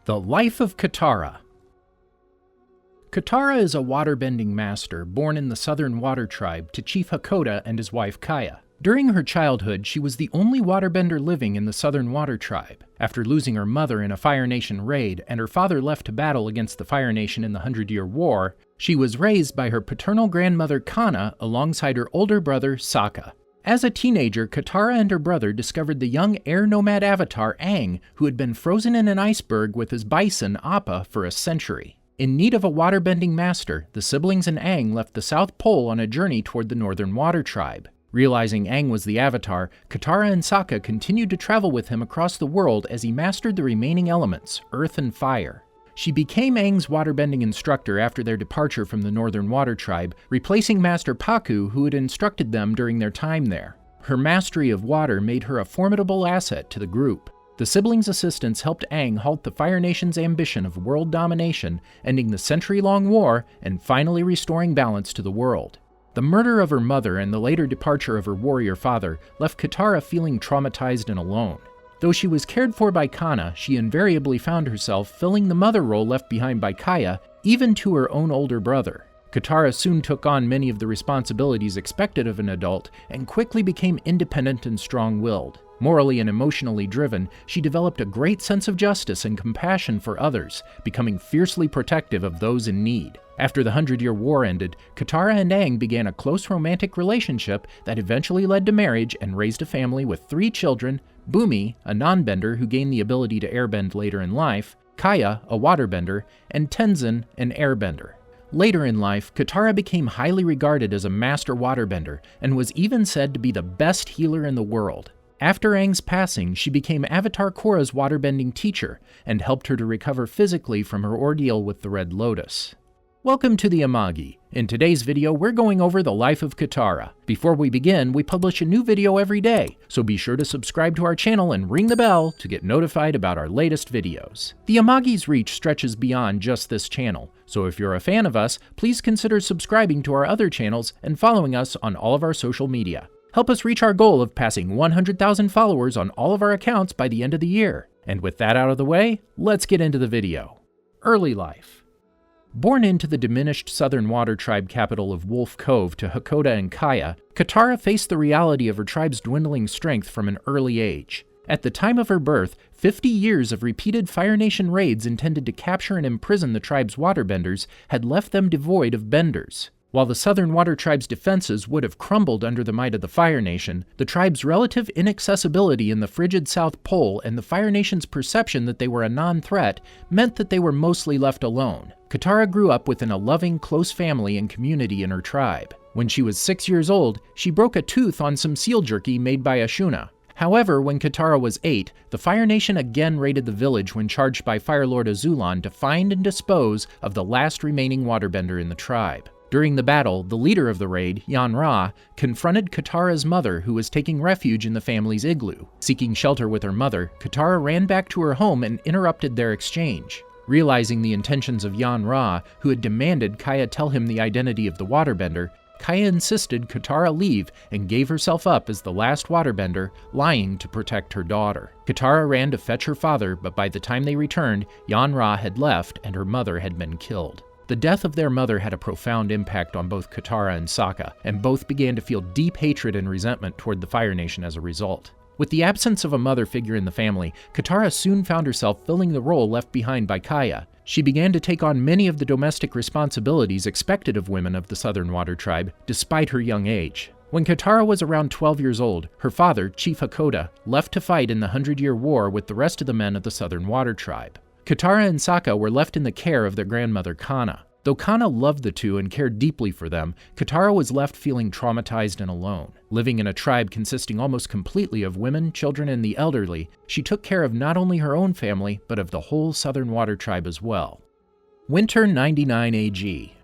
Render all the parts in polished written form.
The Life of Katara. Katara is a waterbending master born in the Southern Water Tribe to Chief Hakoda and his wife Kaya. During her childhood, she was the only waterbender living in the Southern Water Tribe. After losing her mother in a Fire Nation raid and her father left to battle against the Fire Nation in the 100-Year War, she was raised by her paternal grandmother Kanna alongside her older brother Sokka. As a teenager, Katara and her brother discovered the young Air Nomad Avatar Aang, who had been frozen in an iceberg with his bison Appa for a century. In need of a waterbending master, the siblings and Aang left the South Pole on a journey toward the Northern Water Tribe. Realizing Aang was the Avatar, Katara and Sokka continued to travel with him across the world as he mastered the remaining elements, earth and fire. She became Aang's waterbending instructor after their departure from the Northern Water Tribe, replacing Master Pakku, who had instructed them during their time there. Her mastery of water made her a formidable asset to the group. The siblings' assistance helped Aang halt the Fire Nation's ambition of world domination, ending the century-long war and finally restoring balance to the world. The murder of her mother and the later departure of her warrior father left Katara feeling traumatized and alone. Though she was cared for by Kanna, she invariably found herself filling the mother role left behind by Kaya, even to her own older brother. Katara soon took on many of the responsibilities expected of an adult and quickly became independent and strong-willed. Morally and emotionally driven, she developed a great sense of justice and compassion for others, becoming fiercely protective of those in need. After the 100-Year War ended, Katara and Aang began a close romantic relationship that eventually led to marriage and raised a family with 3 children: Bumi, a nonbender who gained the ability to airbend later in life, Kaya, a waterbender, and Tenzin, an airbender. Later in life, Katara became highly regarded as a master waterbender and was even said to be the best healer in the world. After Aang's passing, she became Avatar Korra's waterbending teacher and helped her to recover physically from her ordeal with the Red Lotus. Welcome to the Amagi. In today's video, we're going over the life of Katara. Before we begin, we publish a new video every day, so be sure to subscribe to our channel and ring the bell to get notified about our latest videos. The Amagi's reach stretches beyond just this channel, so if you're a fan of us, please consider subscribing to our other channels and following us on all of our social media. Help us reach our goal of passing 100,000 followers on all of our accounts by the end of the year. And with that out of the way, let's get into the video. Early life. Born into the diminished Southern Water Tribe capital of Wolf Cove to Hakoda and Kaya, Katara faced the reality of her tribe's dwindling strength from an early age. At the time of her birth, 50 years of repeated Fire Nation raids intended to capture and imprison the tribe's waterbenders had left them devoid of benders. While the Southern Water Tribe's defenses would have crumbled under the might of the Fire Nation, the tribe's relative inaccessibility in the frigid South Pole and the Fire Nation's perception that they were a non-threat meant that they were mostly left alone. Katara grew up within a loving, close family and community in her tribe. When she was 6 years old, she broke a tooth on some seal jerky made by Ashuna. However, when Katara was 8, the Fire Nation again raided the village when charged by Fire Lord Azulan to find and dispose of the last remaining waterbender in the tribe. During the battle, the leader of the raid, Yan-Ra, confronted Katara's mother, who was taking refuge in the family's igloo. Seeking shelter with her mother, Katara ran back to her home and interrupted their exchange. Realizing the intentions of Yan-Ra, who had demanded Kaya tell him the identity of the waterbender, Kaya insisted Katara leave and gave herself up as the last waterbender, lying to protect her daughter. Katara ran to fetch her father, but by the time they returned, Yan-Ra had left and her mother had been killed. The death of their mother had a profound impact on both Katara and Sokka, and both began to feel deep hatred and resentment toward the Fire Nation as a result. With the absence of a mother figure in the family, Katara soon found herself filling the role left behind by Kaya. She began to take on many of the domestic responsibilities expected of women of the Southern Water Tribe, despite her young age. When Katara was around 12 years old, her father, Chief Hakoda, left to fight in the 100-Year War with the rest of the men of the Southern Water Tribe. Katara and Sokka were left in the care of their grandmother Kanna. Though Kanna loved the two and cared deeply for them, Katara was left feeling traumatized and alone. Living in a tribe consisting almost completely of women, children, and the elderly, she took care of not only her own family, but of the whole Southern Water Tribe as well. Winter 99 AG.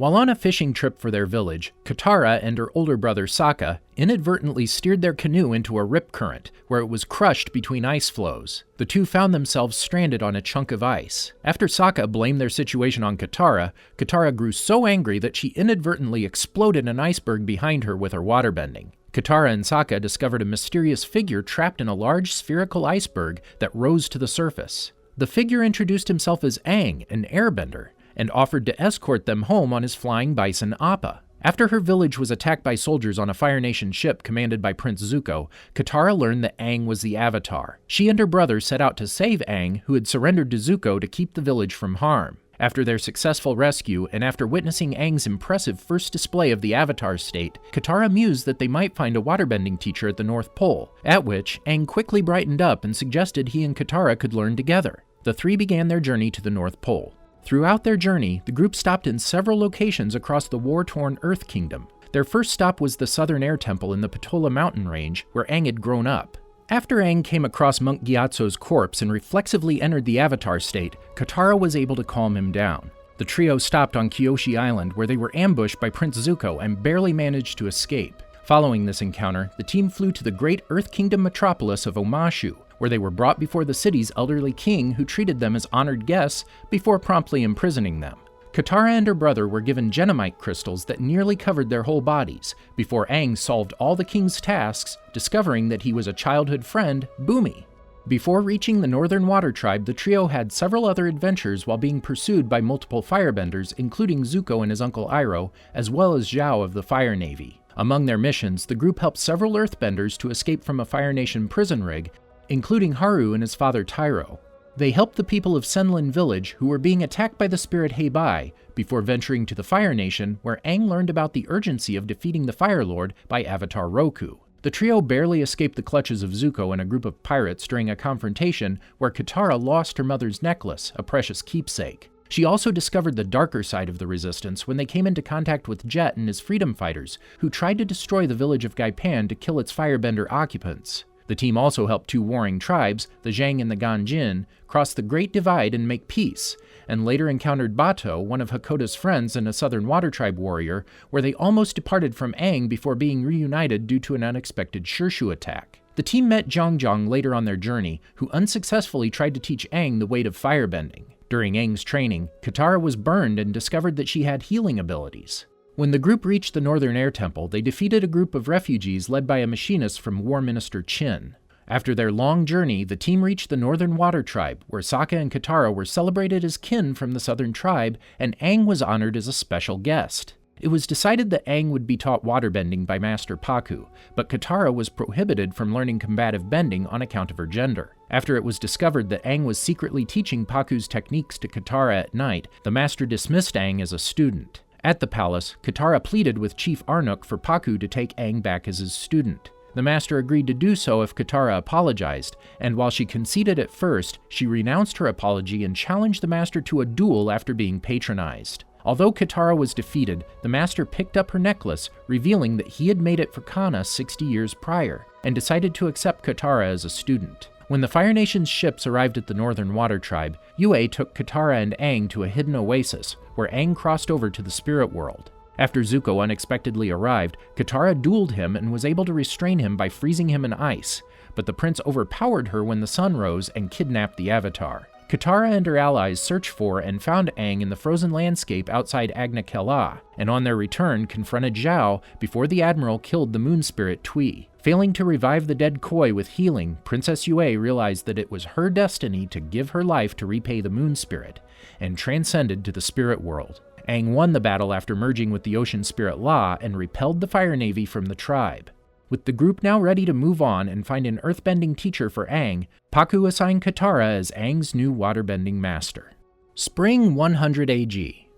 While on a fishing trip for their village, Katara and her older brother Sokka inadvertently steered their canoe into a rip current, where it was crushed between ice floes. The two found themselves stranded on a chunk of ice. After Sokka blamed their situation on Katara, Katara grew so angry that she inadvertently exploded an iceberg behind her with her waterbending. Katara and Sokka discovered a mysterious figure trapped in a large spherical iceberg that rose to the surface. The figure introduced himself as Aang, an airbender, and offered to escort them home on his flying bison Appa. After her village was attacked by soldiers on a Fire Nation ship commanded by Prince Zuko, Katara learned that Aang was the Avatar. She and her brother set out to save Aang, who had surrendered to Zuko to keep the village from harm. After their successful rescue, and after witnessing Aang's impressive first display of the Avatar state, Katara mused that they might find a waterbending teacher at the North Pole, at which Aang quickly brightened up and suggested he and Katara could learn together. The three began their journey to the North Pole. Throughout their journey, the group stopped in several locations across the war-torn Earth Kingdom. Their first stop was the Southern Air Temple in the Paternal mountain range, where Aang had grown up. After Aang came across Monk Gyatso's corpse and reflexively entered the Avatar state, Katara was able to calm him down. The trio stopped on Kyoshi Island, where they were ambushed by Prince Zuko and barely managed to escape. Following this encounter, the team flew to the great Earth Kingdom metropolis of Omashu, where they were brought before the city's elderly king, who treated them as honored guests before promptly imprisoning them. Katara and her brother were given genomite crystals that nearly covered their whole bodies, before Aang solved all the king's tasks, discovering that he was a childhood friend, Bumi. Before reaching the Northern Water Tribe, the trio had several other adventures while being pursued by multiple firebenders, including Zuko and his uncle Iroh, as well as Zhao of the Fire Navy. Among their missions, the group helped several earthbenders to escape from a Fire Nation prison rig, including Haru and his father Tyro. They helped the people of Senlin Village, who were being attacked by the spirit Heibai, before venturing to the Fire Nation, where Aang learned about the urgency of defeating the Fire Lord by Avatar Roku. The trio barely escaped the clutches of Zuko and a group of pirates during a confrontation where Katara lost her mother's necklace, a precious keepsake. She also discovered the darker side of the resistance when they came into contact with Jet and his freedom fighters, who tried to destroy the village of Gaipan to kill its firebender occupants. The team also helped two warring tribes, the Zhang and the Ganjin, cross the Great Divide and make peace, and later encountered Bato, one of Hakoda's friends and a Southern Water Tribe warrior, where they almost departed from Aang before being reunited due to an unexpected Shirshu attack. The team met Zhang later on their journey, who unsuccessfully tried to teach Aang the weight of firebending. During Aang's training, Katara was burned and discovered that she had healing abilities. When the group reached the Northern Air Temple, they defeated a group of refugees led by a machinist from War Minister Chin. After their long journey, the team reached the Northern Water Tribe, where Sokka and Katara were celebrated as kin from the Southern Tribe, and Aang was honored as a special guest. It was decided that Aang would be taught waterbending by Master Pakku, but Katara was prohibited from learning combative bending on account of her gender. After it was discovered that Aang was secretly teaching Pakku's techniques to Katara at night, the master dismissed Aang as a student. At the palace, Katara pleaded with Chief Arnook for Pakku to take Aang back as his student. The master agreed to do so if Katara apologized, and while she conceded at first, she renounced her apology and challenged the master to a duel after being patronized. Although Katara was defeated, the master picked up her necklace, revealing that he had made it for Kanna 60 years prior, and decided to accept Katara as a student. When the Fire Nation's ships arrived at the Northern Water Tribe, Yue took Katara and Aang to a hidden oasis, where Aang crossed over to the spirit world. After Zuko unexpectedly arrived, Katara dueled him and was able to restrain him by freezing him in ice, but the prince overpowered her when the sun rose and kidnapped the Avatar. Katara and her allies searched for and found Aang in the frozen landscape outside Agna Kela, and on their return confronted Zhao before the admiral killed the moon spirit Tui. Failing to revive the dead Koi with healing, Princess Yue realized that it was her destiny to give her life to repay the moon spirit, and transcended to the spirit world. Aang won the battle after merging with the ocean spirit La and repelled the Fire Navy from the tribe. With the group now ready to move on and find an earthbending teacher for Aang, Pakku assigned Katara as Aang's new waterbending master. Spring 100 AG.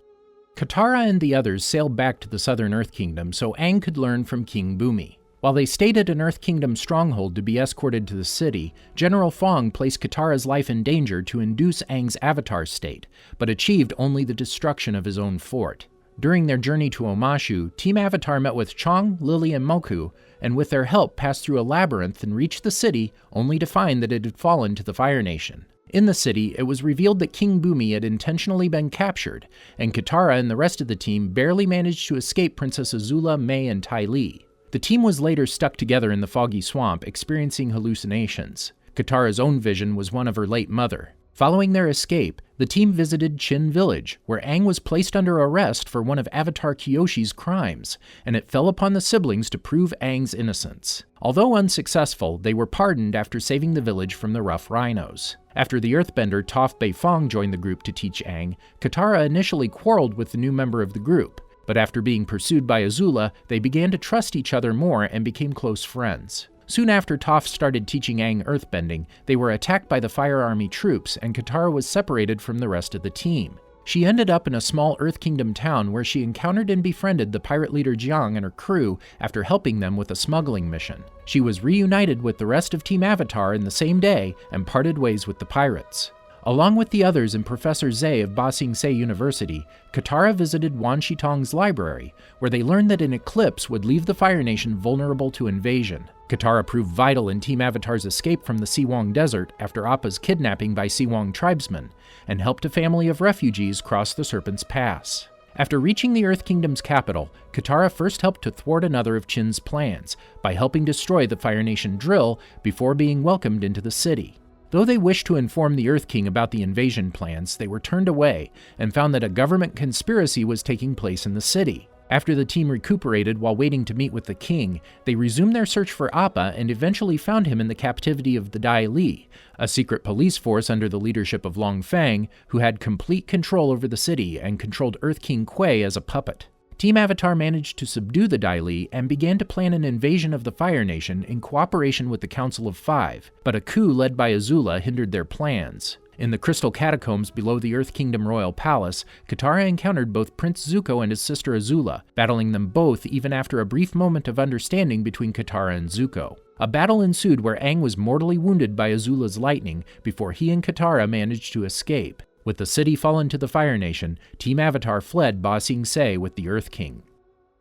Katara and the others sailed back to the Southern Earth Kingdom so Aang could learn from King Bumi. While they stayed at an Earth Kingdom stronghold to be escorted to the city, General Fong placed Katara's life in danger to induce Aang's avatar state, but achieved only the destruction of his own fort. During their journey to Omashu, Team Avatar met with Chong, Lily, and Moku, and with their help passed through a labyrinth and reached the city, only to find that it had fallen to the Fire Nation. In the city, it was revealed that King Bumi had intentionally been captured, and Katara and the rest of the team barely managed to escape Princess Azula, Mai, and Ty Lee. The team was later stuck together in the foggy swamp, experiencing hallucinations. Katara's own vision was one of her late mother. Following their escape, the team visited Chin Village, where Aang was placed under arrest for one of Avatar Kyoshi's crimes, and it fell upon the siblings to prove Aang's innocence. Although unsuccessful, they were pardoned after saving the village from the rough rhinos. After the earthbender Toph Beifong joined the group to teach Aang, Katara initially quarreled with the new member of the group, but after being pursued by Azula, they began to trust each other more and became close friends. Soon after Toph started teaching Aang earthbending, they were attacked by the Fire Army troops, and Katara was separated from the rest of the team. She ended up in a small Earth Kingdom town where she encountered and befriended the pirate leader Jiang and her crew after helping them with a smuggling mission. She was reunited with the rest of Team Avatar in the same day and parted ways with the pirates. Along with the others and Professor Zay of Ba Sing Se University, Katara visited Wan Shitong's library, where they learned that an eclipse would leave the Fire Nation vulnerable to invasion. Katara proved vital in Team Avatar's escape from the Siwang Desert after Appa's kidnapping by Siwang tribesmen, and helped a family of refugees cross the Serpent's Pass. After reaching the Earth Kingdom's capital, Katara first helped to thwart another of Chin's plans, by helping destroy the Fire Nation drill before being welcomed into the city. Though they wished to inform the Earth King about the invasion plans, they were turned away and found that a government conspiracy was taking place in the city. After the team recuperated while waiting to meet with the king, they resumed their search for Appa and eventually found him in the captivity of the Dai Li, a secret police force under the leadership of Long Feng, who had complete control over the city and controlled Earth King Kui as a puppet. Team Avatar managed to subdue the Dai Li and began to plan an invasion of the Fire Nation in cooperation with the Council of Five, but a coup led by Azula hindered their plans. In the crystal catacombs below the Earth Kingdom Royal Palace, Katara encountered both Prince Zuko and his sister Azula, battling them both even after a brief moment of understanding between Katara and Zuko. A battle ensued where Aang was mortally wounded by Azula's lightning before he and Katara managed to escape. With the city fallen to the Fire Nation, Team Avatar fled Ba Sing Se with the Earth King.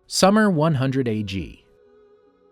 Summer 100 AG.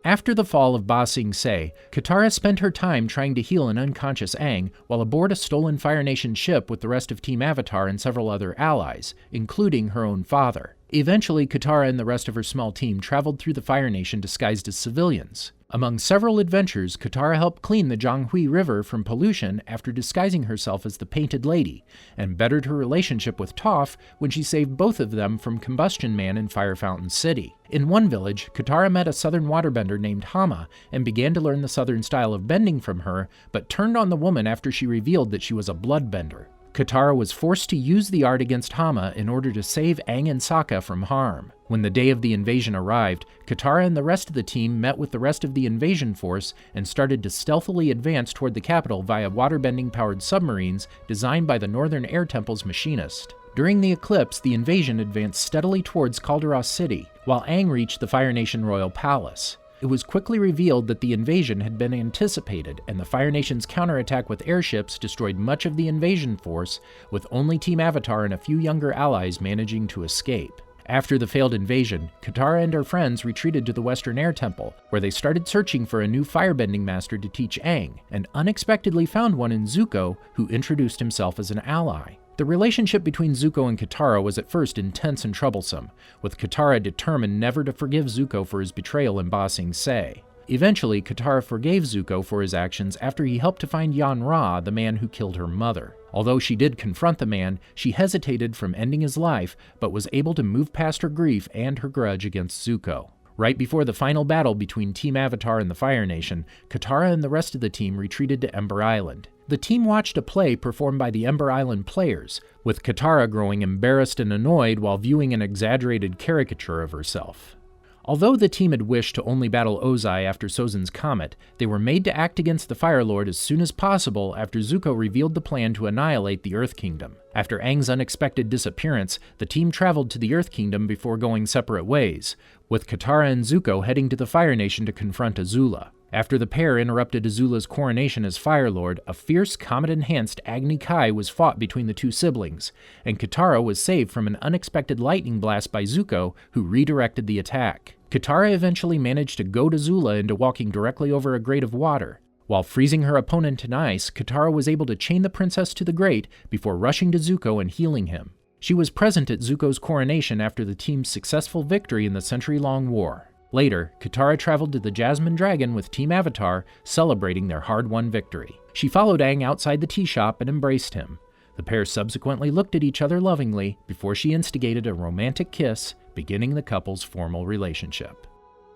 After the fall of Ba Sing Se, Katara spent her time trying to heal an unconscious Aang while aboard a stolen Fire Nation ship with the rest of Team Avatar and several other allies, including her own father. Eventually, Katara and the rest of her small team traveled through the Fire Nation disguised as civilians. Among several adventures, Katara helped clean the Zhanghui River from pollution after disguising herself as the Painted Lady, and bettered her relationship with Toph when she saved both of them from Combustion Man in Fire Fountain City. In one village, Katara met a southern waterbender named Hama and began to learn the southern style of bending from her, but turned on the woman after she revealed that she was a bloodbender. Katara was forced to use the art against Hama in order to save Aang and Sokka from harm. When the day of the invasion arrived, Katara and the rest of the team met with the rest of the invasion force and started to stealthily advance toward the capital via waterbending-powered submarines designed by the Northern Air Temple's machinist. During the eclipse, the invasion advanced steadily towards Calderas City, while Aang reached the Fire Nation Royal Palace. It was quickly revealed that the invasion had been anticipated, and the Fire Nation's counterattack with airships destroyed much of the invasion force, with only Team Avatar and a few younger allies managing to escape. After the failed invasion, Katara and her friends retreated to the Western Air Temple, where they started searching for a new firebending master to teach Aang, and unexpectedly found one in Zuko, who introduced himself as an ally. The relationship between Zuko and Katara was at first intense and troublesome, with Katara determined never to forgive Zuko for his betrayal in Ba Sing Se. Eventually, Katara forgave Zuko for his actions after he helped to find Yan Ra, the man who killed her mother. Although she did confront the man, she hesitated from ending his life, but was able to move past her grief and her grudge against Zuko. Right before the final battle between Team Avatar and the Fire Nation, Katara and the rest of the team retreated to Ember Island. The team watched a play performed by the Ember Island players, with Katara growing embarrassed and annoyed while viewing an exaggerated caricature of herself. Although the team had wished to only battle Ozai after Sozin's comet, they were made to act against the Fire Lord as soon as possible after Zuko revealed the plan to annihilate the Earth Kingdom. After Aang's unexpected disappearance, the team traveled to the Earth Kingdom before going separate ways, with Katara and Zuko heading to the Fire Nation to confront Azula. After the pair interrupted Azula's coronation as Fire Lord, a fierce comet-enhanced Agni Kai was fought between the two siblings, and Katara was saved from an unexpected lightning blast by Zuko, who redirected the attack. Katara eventually managed to goad Azula into walking directly over a grate of water. While freezing her opponent in ice, Katara was able to chain the princess to the grate before rushing to Zuko and healing him. She was present at Zuko's coronation after the team's successful victory in the century-long war. Later, Katara traveled to the Jasmine Dragon with Team Avatar, celebrating their hard-won victory. She followed Aang outside the tea shop and embraced him. The pair subsequently looked at each other lovingly before she instigated a romantic kiss, beginning the couple's formal relationship.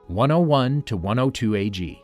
101 to 102 AG.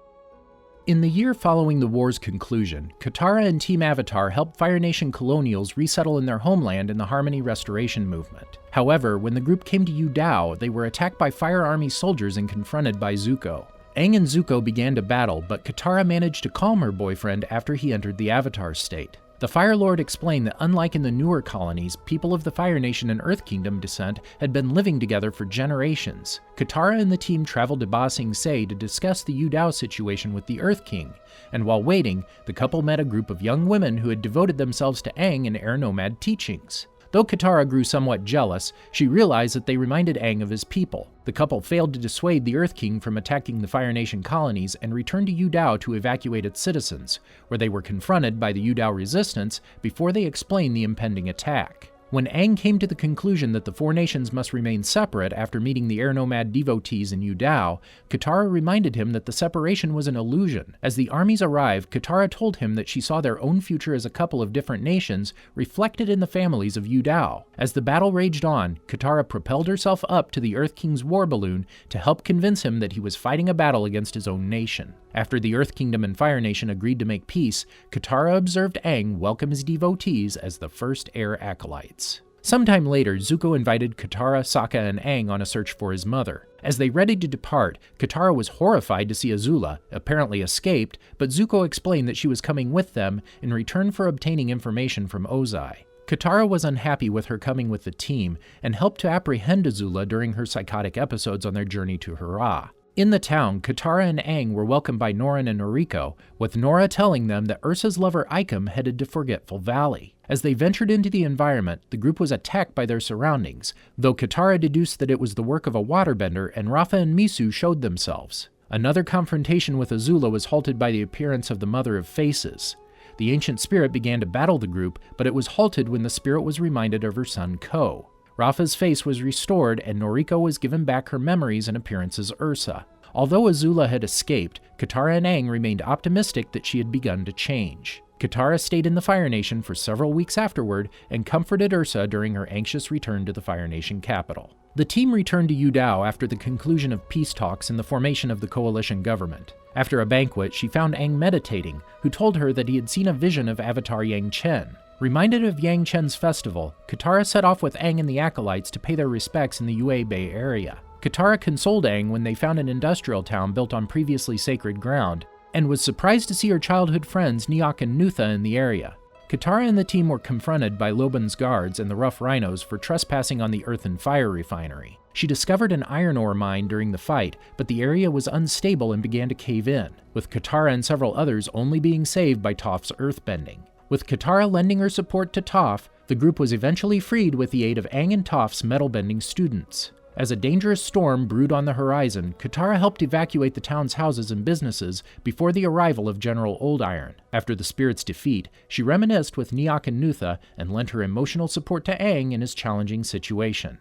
In the year following the war's conclusion, Katara and Team Avatar helped Fire Nation colonials resettle in their homeland in the Harmony Restoration movement. However, when the group came to Yu Dao, they were attacked by Fire Army soldiers and confronted by Zuko. Aang and Zuko began to battle, but Katara managed to calm her boyfriend after he entered the Avatar state. The Fire Lord explained that unlike in the newer colonies, people of the Fire Nation and Earth Kingdom descent had been living together for generations. Katara and the team traveled to Ba Sing Se to discuss the Yu Dao situation with the Earth King, and while waiting, the couple met a group of young women who had devoted themselves to Aang and Air Nomad teachings. Though Katara grew somewhat jealous, she realized that they reminded Aang of his people. The couple failed to dissuade the Earth King from attacking the Fire Nation colonies and returned to Yu Dao to evacuate its citizens, where they were confronted by the Yu Dao resistance before they explained the impending attack. When Aang came to the conclusion that the four nations must remain separate after meeting the Air Nomad devotees in Yu Dao, Katara reminded him that the separation was an illusion. As the armies arrived, Katara told him that she saw their own future as a couple of different nations reflected in the families of Yu Dao. As the battle raged on, Katara propelled herself up to the Earth King's war balloon to help convince him that he was fighting a battle against his own nation. After the Earth Kingdom and Fire Nation agreed to make peace, Katara observed Aang welcome his devotees as the first air acolytes. Sometime later, Zuko invited Katara, Sokka, and Aang on a search for his mother. As they readied to depart, Katara was horrified to see Azula, apparently escaped, but Zuko explained that she was coming with them in return for obtaining information from Ozai. Katara was unhappy with her coming with the team and helped to apprehend Azula during her psychotic episodes on their journey to Hurrah. In the town, Katara and Aang were welcomed by Norin and Noriko, with Nora telling them that Ursa's lover Ikem headed to Forgetful Valley. As they ventured into the environment, the group was attacked by their surroundings, though Katara deduced that it was the work of a waterbender and Rafa and Misu showed themselves. Another confrontation with Azula was halted by the appearance of the Mother of Faces. The ancient spirit began to battle the group, but it was halted when the spirit was reminded of her son Ko. Rafa's face was restored and Noriko was given back her memories and appearance as Ursa. Although Azula had escaped, Katara and Aang remained optimistic that she had begun to change. Katara stayed in the Fire Nation for several weeks afterward and comforted Ursa during her anxious return to the Fire Nation capital. The team returned to Yu Dao after the conclusion of peace talks and the formation of the coalition government. After a banquet, she found Aang meditating, who told her that he had seen a vision of Avatar Yang Chen. Reminded of Yang Chen's festival, Katara set off with Aang and the acolytes to pay their respects in the Yue Bay area. Katara consoled Aang when they found an industrial town built on previously sacred ground, and was surprised to see her childhood friends Neok and Nutha in the area. Katara and the team were confronted by Loban's guards and the Rough Rhinos for trespassing on the Earth and Fire refinery. She discovered an iron ore mine during the fight, but the area was unstable and began to cave in, with Katara and several others only being saved by Toph's earthbending. With Katara lending her support to Toph, the group was eventually freed with the aid of Aang and Toph's metal-bending students. As a dangerous storm brewed on the horizon, Katara helped evacuate the town's houses and businesses before the arrival of General Old Iron. After the spirit's defeat, she reminisced with Neok and Nutha and lent her emotional support to Aang in his challenging situation.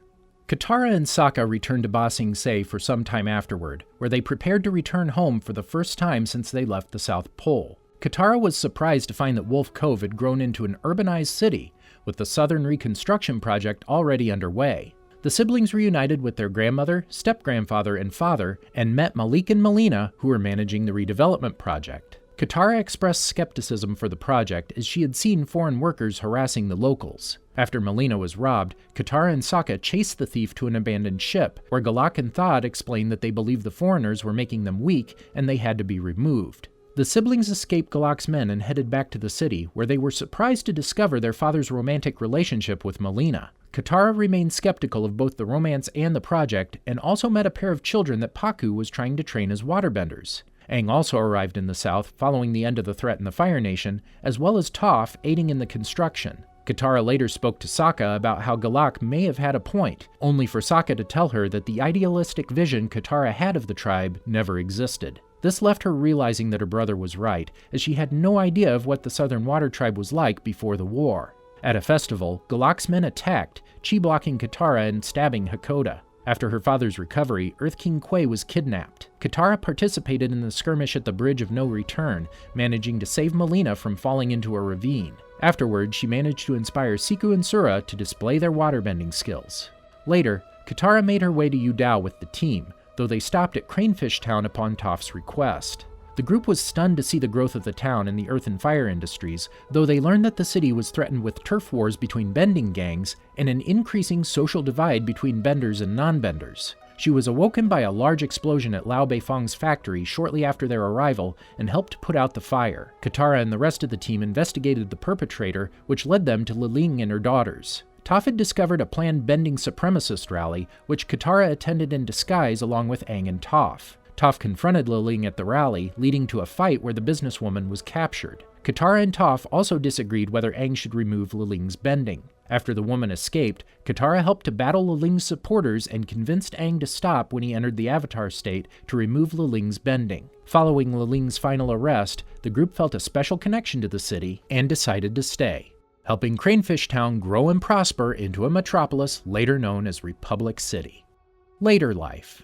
Katara and Sokka returned to Ba Sing Se for some time afterward, where they prepared to return home for the first time since they left the South Pole. Katara was surprised to find that Wolf Cove had grown into an urbanized city, with the Southern Reconstruction Project already underway. The siblings reunited with their grandmother, step-grandfather, and father, and met Malik and Melina, who were managing the redevelopment project. Katara expressed skepticism for the project as she had seen foreign workers harassing the locals. After Melina was robbed, Katara and Sokka chased the thief to an abandoned ship, where Galak and Thad explained that they believed the foreigners were making them weak and they had to be removed. The siblings escaped Galak's men and headed back to the city, where they were surprised to discover their father's romantic relationship with Melina. Katara remained skeptical of both the romance and the project, and also met a pair of children that Pakku was trying to train as waterbenders. Aang also arrived in the south, following the end of the threat in the Fire Nation, as well as Toph aiding in the construction. Katara later spoke to Sokka about how Galak may have had a point, only for Sokka to tell her that the idealistic vision Katara had of the tribe never existed. This left her realizing that her brother was right, as she had no idea of what the Southern Water Tribe was like before the war. At a festival, Galak's men attacked, chi-blocking Katara and stabbing Hakoda. After her father's recovery, Earth King Kwai was kidnapped. Katara participated in the skirmish at the Bridge of No Return, managing to save Melina from falling into a ravine. Afterwards, she managed to inspire Siku and Sura to display their waterbending skills. Later, Katara made her way to Udao with the team, though they stopped at Cranefish Town upon Toph's request. The group was stunned to see the growth of the town and the earth and fire industries, though they learned that the city was threatened with turf wars between bending gangs and an increasing social divide between benders and non-benders. She was awoken by a large explosion at Lao Beifong's factory shortly after their arrival and helped put out the fire. Katara and the rest of the team investigated the perpetrator, which led them to Liling and her daughters. Toph had discovered a planned bending supremacist rally, which Katara attended in disguise along with Aang and Toph. Toph confronted Liling at the rally, leading to a fight where the businesswoman was captured. Katara and Toph also disagreed whether Aang should remove Liling's bending. After the woman escaped, Katara helped to battle Liling's supporters and convinced Aang to stop when he entered the Avatar state to remove Liling's bending. Following Liling's final arrest, the group felt a special connection to the city and decided to stay, helping Cranefish Town grow and prosper into a metropolis later known as Republic City. Later life.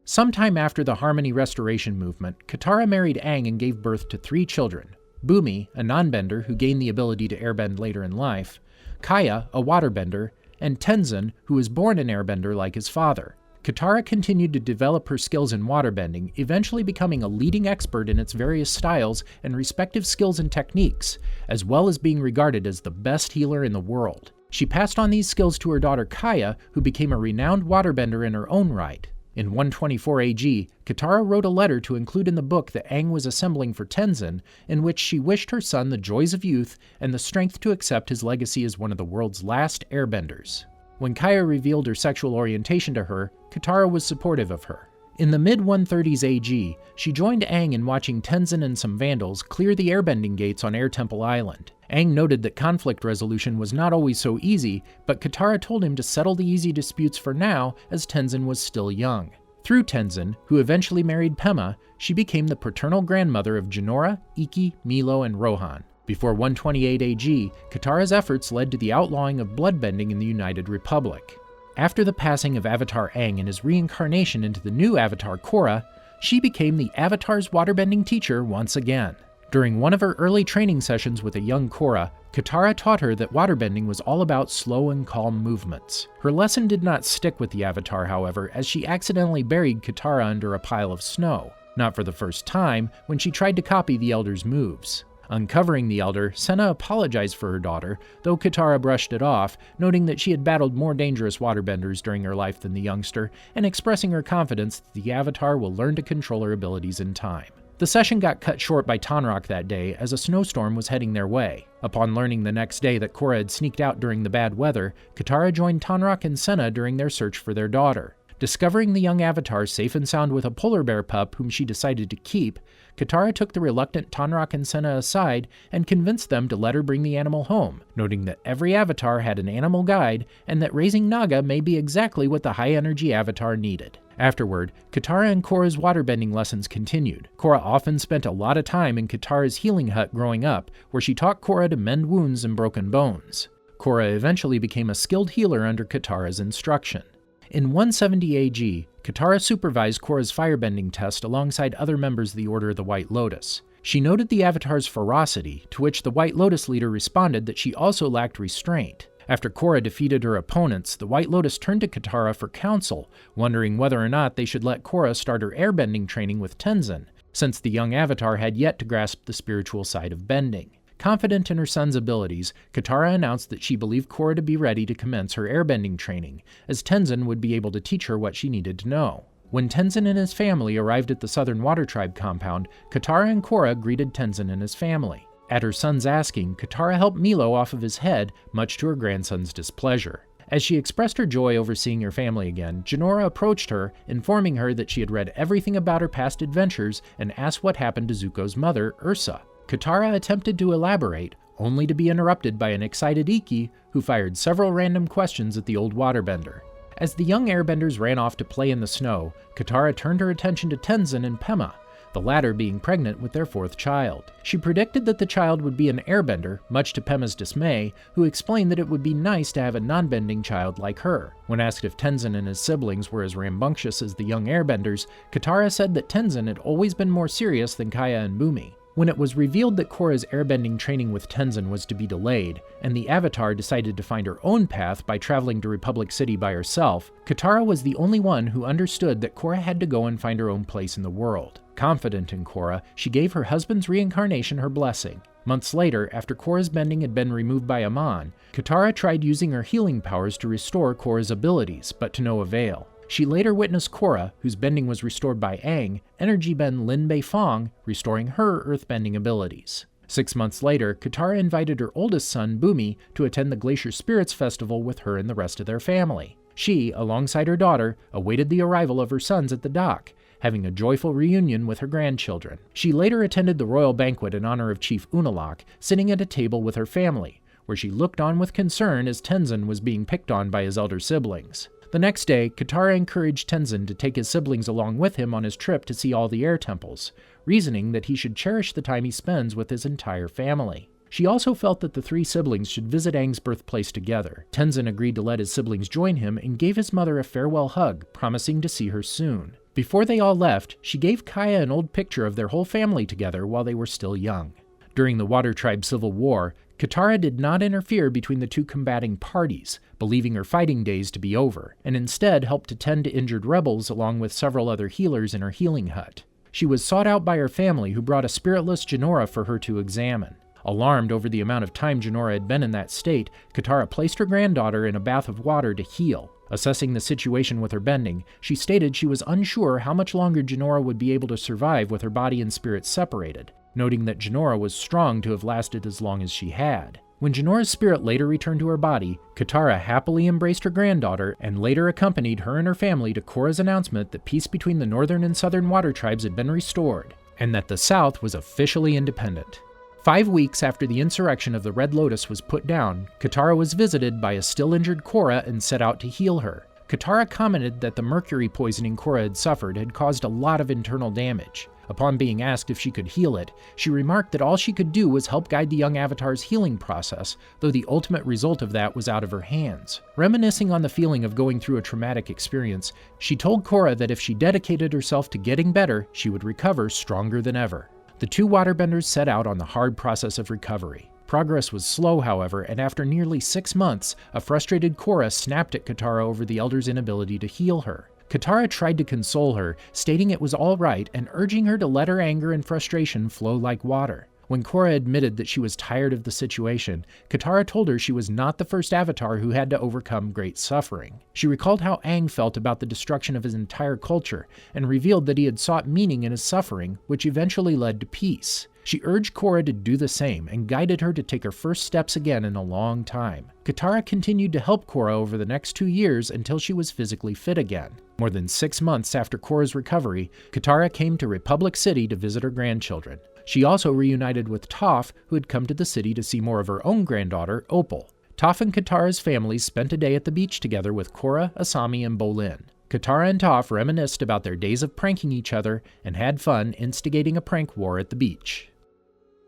Sometime after the Harmony Restoration movement, Katara married Aang and gave birth to 3 children: Bumi, a non-bender who gained the ability to airbend later in life, Kaya, a waterbender, and Tenzin, who was born an airbender like his father. Katara continued to develop her skills in waterbending, eventually becoming a leading expert in its various styles and respective skills and techniques, as well as being regarded as the best healer in the world. She passed on these skills to her daughter Kaya, who became a renowned waterbender in her own right. In 124 AG, Katara wrote a letter to include in the book that Aang was assembling for Tenzin, in which she wished her son the joys of youth and the strength to accept his legacy as one of the world's last airbenders. When Kaya revealed her sexual orientation to her, Katara was supportive of her. In the mid-130s AG, she joined Aang in watching Tenzin and some Vandals clear the airbending gates on Air Temple Island. Aang noted that conflict resolution was not always so easy, but Katara told him to settle the easy disputes for now, as Tenzin was still young. Through Tenzin, who eventually married Pema, she became the paternal grandmother of Jinora, Ikki, Milo, and Rohan. Before 128 AG, Katara's efforts led to the outlawing of bloodbending in the United Republic. After the passing of Avatar Aang and his reincarnation into the new Avatar Korra, she became the Avatar's waterbending teacher once again. During one of her early training sessions with a young Korra, Katara taught her that waterbending was all about slow and calm movements. Her lesson did not stick with the Avatar, however, as she accidentally buried Katara under a pile of snow, not for the first time, when she tried to copy the Elder's moves. Uncovering the Elder, Senna apologized for her daughter, though Katara brushed it off, noting that she had battled more dangerous waterbenders during her life than the youngster, and expressing her confidence that the Avatar will learn to control her abilities in time. The session got cut short by Tonraq that day, as a snowstorm was heading their way. Upon learning the next day that Korra had sneaked out during the bad weather, Katara joined Tonraq and Senna during their search for their daughter. Discovering the young Avatar safe and sound with a polar bear pup whom she decided to keep, Katara took the reluctant Tonraq and Senna aside and convinced them to let her bring the animal home, noting that every Avatar had an animal guide and that raising Naga may be exactly what the high-energy Avatar needed. Afterward, Katara and Korra's waterbending lessons continued. Korra often spent a lot of time in Katara's healing hut growing up, where she taught Korra to mend wounds and broken bones. Korra eventually became a skilled healer under Katara's instruction. In 170 AG, Katara supervised Korra's firebending test alongside other members of the Order of the White Lotus. She noted the Avatar's ferocity, to which the White Lotus leader responded that she also lacked restraint. After Korra defeated her opponents, the White Lotus turned to Katara for counsel, wondering whether or not they should let Korra start her airbending training with Tenzin, since the young Avatar had yet to grasp the spiritual side of bending. Confident in her son's abilities, Katara announced that she believed Korra to be ready to commence her airbending training, as Tenzin would be able to teach her what she needed to know. When Tenzin and his family arrived at the Southern Water Tribe compound, Katara and Korra greeted Tenzin and his family. At her son's asking, Katara helped Milo off of his head, much to her grandson's displeasure. As she expressed her joy over seeing her family again, Jinora approached her, informing her that she had read everything about her past adventures and asked what happened to Zuko's mother, Ursa. Katara attempted to elaborate, only to be interrupted by an excited Ikki, who fired several random questions at the old waterbender. As the young airbenders ran off to play in the snow, Katara turned her attention to Tenzin and Pema, the latter being pregnant with their fourth child. She predicted that the child would be an airbender, much to Pema's dismay, who explained that it would be nice to have a non-bending child like her. When asked if Tenzin and his siblings were as rambunctious as the young airbenders, Katara said that Tenzin had always been more serious than Kaya and Bumi. When it was revealed that Korra's airbending training with Tenzin was to be delayed, and the Avatar decided to find her own path by traveling to Republic City by herself, Katara was the only one who understood that Korra had to go and find her own place in the world. Confident in Korra, she gave her husband's reincarnation her blessing. Months later, after Korra's bending had been removed by Amon, Katara tried using her healing powers to restore Korra's abilities, but to no avail. She later witnessed Korra, whose bending was restored by Aang, energy bend Lin Beifong, restoring her earthbending abilities. 6 months later, Katara invited her oldest son, Bumi, to attend the Glacier Spirits Festival with her and the rest of their family. She, alongside her daughter, awaited the arrival of her sons at the dock, having a joyful reunion with her grandchildren. She later attended the royal banquet in honor of Chief Unalaq, sitting at a table with her family, where she looked on with concern as Tenzin was being picked on by his elder siblings. The next day, Katara encouraged Tenzin to take his siblings along with him on his trip to see all the air temples, reasoning that he should cherish the time he spends with his entire family. She also felt that the three siblings should visit Aang's birthplace together. Tenzin agreed to let his siblings join him and gave his mother a farewell hug, promising to see her soon. Before they all left, she gave Kaya an old picture of their whole family together while they were still young. During the Water Tribe Civil War, Katara did not interfere between the two combating parties, believing her fighting days to be over, and instead helped to tend to injured rebels along with several other healers in her healing hut. She was sought out by her family, who brought a spiritless Jinora for her to examine. Alarmed over the amount of time Jinora had been in that state, Katara placed her granddaughter in a bath of water to heal. Assessing the situation with her bending, she stated she was unsure how much longer Jinora would be able to survive with her body and spirit separated, noting that Jinora was strong to have lasted as long as she had. When Jinora's spirit later returned to her body, Katara happily embraced her granddaughter and later accompanied her and her family to Korra's announcement that peace between the northern and southern water tribes had been restored, and that the south was officially independent. 5 weeks after the insurrection of the Red Lotus was put down, Katara was visited by a still-injured Korra and set out to heal her. Katara commented that the mercury poisoning Korra had suffered had caused a lot of internal damage. Upon being asked if she could heal it, she remarked that all she could do was help guide the young Avatar's healing process, though the ultimate result of that was out of her hands. Reminiscing on the feeling of going through a traumatic experience, she told Korra that if she dedicated herself to getting better, she would recover stronger than ever. The two waterbenders set out on the hard process of recovery. Progress was slow, however, and after nearly 6 months, a frustrated Korra snapped at Katara over the elder's inability to heal her. Katara tried to console her, stating it was all right and urging her to let her anger and frustration flow like water. When Korra admitted that she was tired of the situation, Katara told her she was not the first Avatar who had to overcome great suffering. She recalled how Aang felt about the destruction of his entire culture and revealed that he had sought meaning in his suffering, which eventually led to peace. She urged Korra to do the same and guided her to take her first steps again in a long time. Katara continued to help Korra over the next 2 years until she was physically fit again. More than 6 months after Korra's recovery, Katara came to Republic City to visit her grandchildren. She also reunited with Toph, who had come to the city to see more of her own granddaughter, Opal. Toph and Katara's families spent a day at the beach together with Korra, Asami, and Bolin. Katara and Toph reminisced about their days of pranking each other and had fun instigating a prank war at the beach.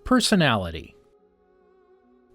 Personality.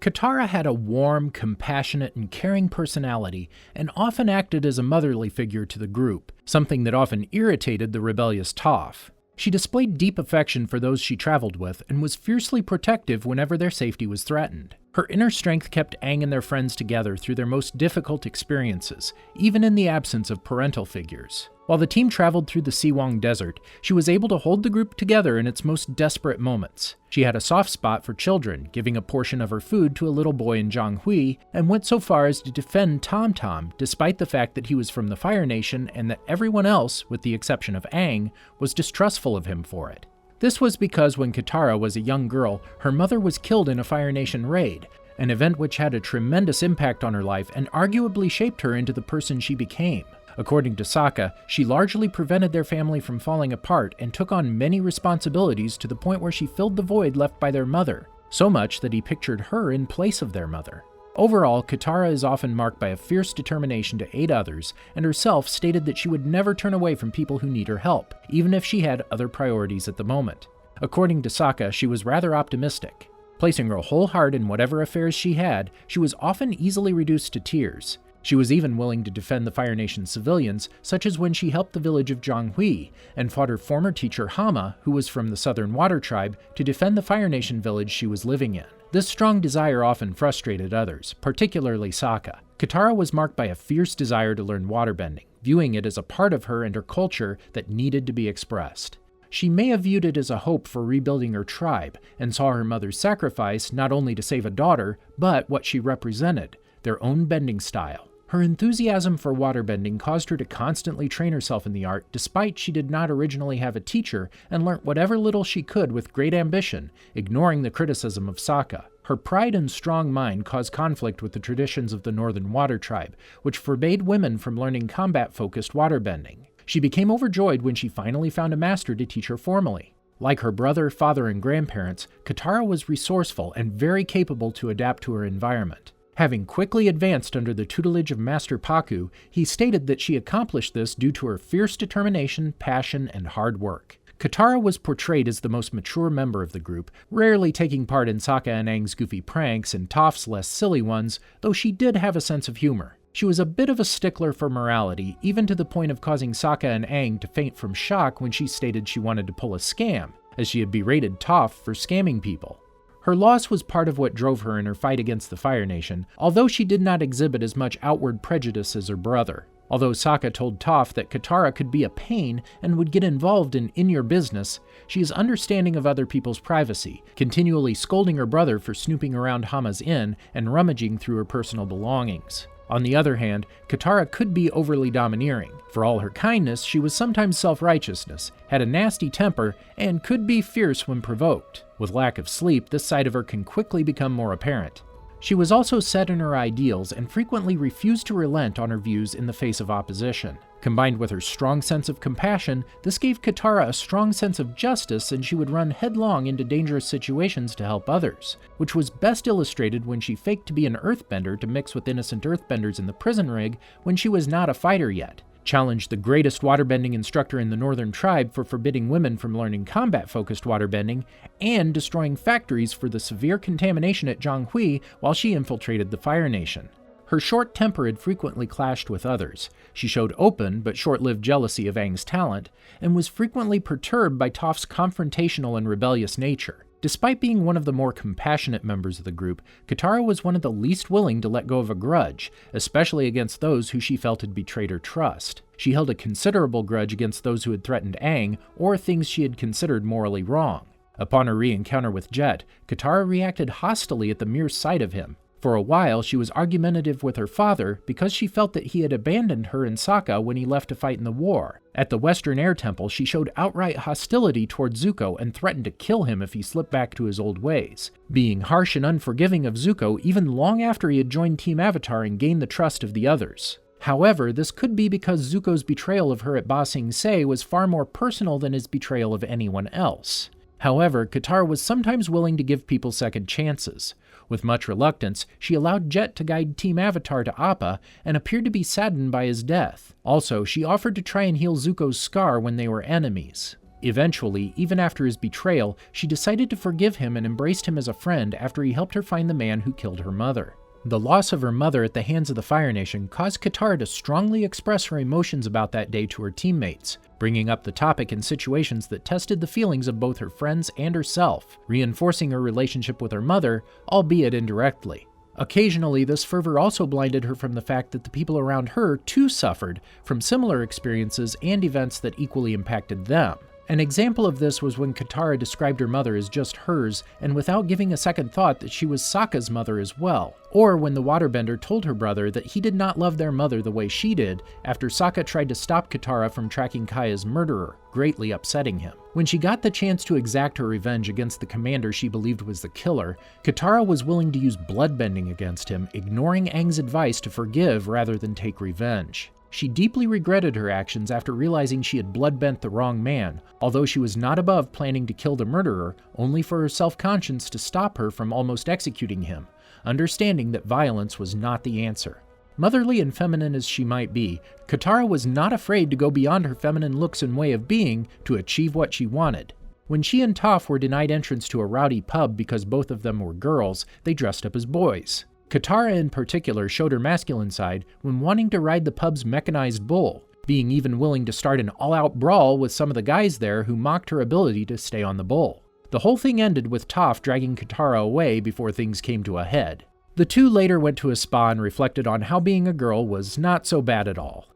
Katara had a warm, compassionate, and caring personality and often acted as a motherly figure to the group, something that often irritated the rebellious Toph. She displayed deep affection for those she traveled with and was fiercely protective whenever their safety was threatened. Her inner strength kept Aang and their friends together through their most difficult experiences, even in the absence of parental figures. While the team traveled through the Siwang Desert, she was able to hold the group together in its most desperate moments. She had a soft spot for children, giving a portion of her food to a little boy in Zhanghui, and went so far as to defend Tom Tom, despite the fact that he was from the Fire Nation and that everyone else, with the exception of Aang, was distrustful of him for it. This was because when Katara was a young girl, her mother was killed in a Fire Nation raid, an event which had a tremendous impact on her life and arguably shaped her into the person she became. According to Sokka, she largely prevented their family from falling apart and took on many responsibilities to the point where she filled the void left by their mother, so much that he pictured her in place of their mother. Overall, Katara is often marked by a fierce determination to aid others, and herself stated that she would never turn away from people who need her help, even if she had other priorities at the moment. According to Sokka, she was rather optimistic. Placing her whole heart in whatever affairs she had, she was often easily reduced to tears. She was even willing to defend the Fire Nation civilians, such as when she helped the village of Zhonghui and fought her former teacher Hama, who was from the Southern Water Tribe, to defend the Fire Nation village she was living in. This strong desire often frustrated others, particularly Sokka. Katara was marked by a fierce desire to learn waterbending, viewing it as a part of her and her culture that needed to be expressed. She may have viewed it as a hope for rebuilding her tribe, and saw her mother's sacrifice not only to save a daughter, but what she represented, their own bending style. Her enthusiasm for waterbending caused her to constantly train herself in the art despite she did not originally have a teacher, and learnt whatever little she could with great ambition, ignoring the criticism of Sokka. Her pride and strong mind caused conflict with the traditions of the Northern Water Tribe, which forbade women from learning combat-focused waterbending. She became overjoyed when she finally found a master to teach her formally. Like her brother, father, and grandparents, Katara was resourceful and very capable to adapt to her environment. Having quickly advanced under the tutelage of Master Pakku, he stated that she accomplished this due to her fierce determination, passion, and hard work. Katara was portrayed as the most mature member of the group, rarely taking part in Sokka and Aang's goofy pranks and Toph's less silly ones, though she did have a sense of humor. She was a bit of a stickler for morality, even to the point of causing Sokka and Aang to faint from shock when she stated she wanted to pull a scam, as she had berated Toph for scamming people. Her loss was part of what drove her in her fight against the Fire Nation, although she did not exhibit as much outward prejudice as her brother. Although Sokka told Toph that Katara could be a pain and would get involved in your business, she is understanding of other people's privacy, continually scolding her brother for snooping around Hama's inn and rummaging through her personal belongings. On the other hand, Katara could be overly domineering. For all her kindness, she was sometimes self-righteousness, had a nasty temper, and could be fierce when provoked. With lack of sleep, this side of her can quickly become more apparent. She was also set in her ideals and frequently refused to relent on her views in the face of opposition. Combined with her strong sense of compassion, this gave Katara a strong sense of justice, and she would run headlong into dangerous situations to help others, which was best illustrated when she faked to be an earthbender to mix with innocent earthbenders in the prison rig when she was not a fighter yet, challenged the greatest waterbending instructor in the Northern Tribe for forbidding women from learning combat-focused waterbending, and destroying factories for the severe contamination at Zhonghui while she infiltrated the Fire Nation. Her short temper had frequently clashed with others. She showed open but short-lived jealousy of Aang's talent, and was frequently perturbed by Toph's confrontational and rebellious nature. Despite being one of the more compassionate members of the group, Katara was one of the least willing to let go of a grudge, especially against those who she felt had betrayed her trust. She held a considerable grudge against those who had threatened Aang, or things she had considered morally wrong. Upon her re-encounter with Jet, Katara reacted hostilely at the mere sight of him. For a while, she was argumentative with her father because she felt that he had abandoned her and Sokka when he left to fight in the war. At the Western Air Temple, she showed outright hostility toward Zuko and threatened to kill him if he slipped back to his old ways, being harsh and unforgiving of Zuko even long after he had joined Team Avatar and gained the trust of the others. However, this could be because Zuko's betrayal of her at Ba Sing Se was far more personal than his betrayal of anyone else. However, Katara was sometimes willing to give people second chances. With much reluctance, she allowed Jet to guide Team Avatar to Appa and appeared to be saddened by his death. Also, she offered to try and heal Zuko's scar when they were enemies. Eventually, even after his betrayal, she decided to forgive him and embraced him as a friend after he helped her find the man who killed her mother. The loss of her mother at the hands of the Fire Nation caused Katara to strongly express her emotions about that day to her teammates, bringing up the topic in situations that tested the feelings of both her friends and herself, reinforcing her relationship with her mother, albeit indirectly. Occasionally, this fervor also blinded her from the fact that the people around her too suffered from similar experiences and events that equally impacted them. An example of this was when Katara described her mother as just hers, and without giving a second thought that she was Sokka's mother as well, or when the waterbender told her brother that he did not love their mother the way she did after Sokka tried to stop Katara from tracking Kaya's murderer, greatly upsetting him. When she got the chance to exact her revenge against the commander she believed was the killer, Katara was willing to use bloodbending against him, ignoring Aang's advice to forgive rather than take revenge. She deeply regretted her actions after realizing she had bloodbent the wrong man, although she was not above planning to kill the murderer, only for her self-conscience to stop her from almost executing him, understanding that violence was not the answer. Motherly and feminine as she might be, Katara was not afraid to go beyond her feminine looks and way of being to achieve what she wanted. When she and Toph were denied entrance to a rowdy pub because both of them were girls, they dressed up as boys. Katara in particular showed her masculine side when wanting to ride the pub's mechanized bull, being even willing to start an all-out brawl with some of the guys there who mocked her ability to stay on the bull. The whole thing ended with Toph dragging Katara away before things came to a head. The two later went to a spa and reflected on how being a girl was not so bad at all.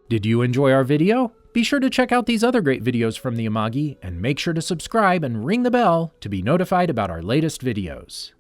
Did you enjoy our video? Be sure to check out these other great videos from the Amagi, and make sure to subscribe and ring the bell to be notified about our latest videos.